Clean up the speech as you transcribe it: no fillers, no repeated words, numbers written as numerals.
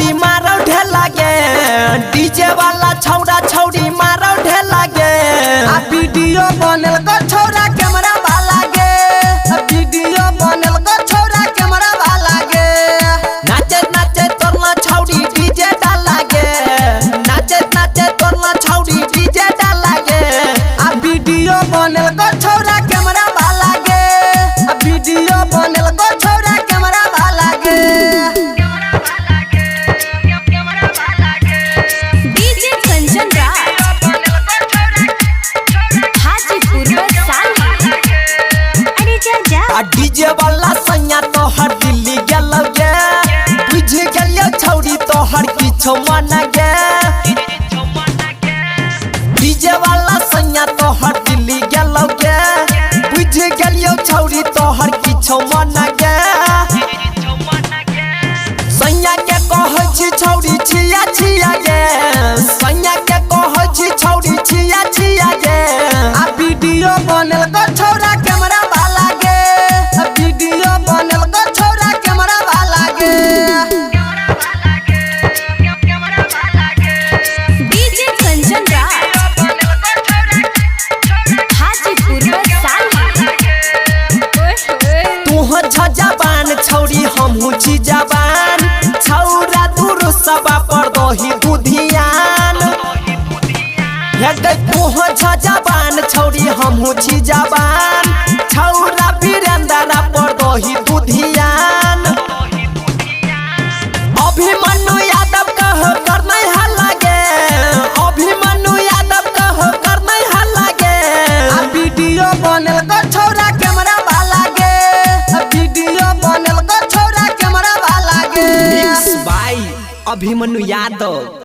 छौड़ी मारो ढेला गे डीजे वाला छौड़ा छौड़ी मारो ढेला गे आ वीडियो बनल को छौड़ा कैमरा वाला गे वीडियो बनल को छौड़ा कैमरा वाला गे नाचे नाचे तोरला छौड़ी डीजे डाला गे नाचे नाचे तोरला छौड़ी डीजे डाला गे आ वीडियो बनल को छौड़ा कैमरा वाला गे आ वीडियो बनल को छौड़ा कैमरा वाला गे डीजे कंचन राज हाजीपुर वैशाली। अरे जा जा आ डीजे वाला सैया तो हर दिल्ली गेलो गे बुझ गेलियो छौड़ी तो हर किछो मन गे डीजे वाला सैया तो हर दिल्ली गेलो गे बुझ गेलियो छौड़ी तो हर किछो मन गे सैया के कहै छी छौड़ी छिया छिया गे सैया के कहै छी छौड़ी छिया छिया गे आ वीडियो बनल को छौड़ा कैमरा वाला गे वीडियो बनल को छौड़ा कैमरा वाला गे डीजे कंचन राज हाजीपुर वैशाली। तू हो जबान छौड़ी हमहू छी जबान छौड़ा दूर सबा पर दही दुधियान तू हो जबान छौड़ी हमहू छी जबान छौड़ा वीरेंद्र पर दही दुधियान अभिमन्यु यादव कह कर नहीं हल्ला गे अभिमन्यु यादव कह कर नहीं हल्ला गे आ वीडियो बनल को छौड़ा कैमरा वाला गे वीडियो बनल को छौड़ा कैमरा वाला गे मिक्स बाय अभिमन्यु यादव।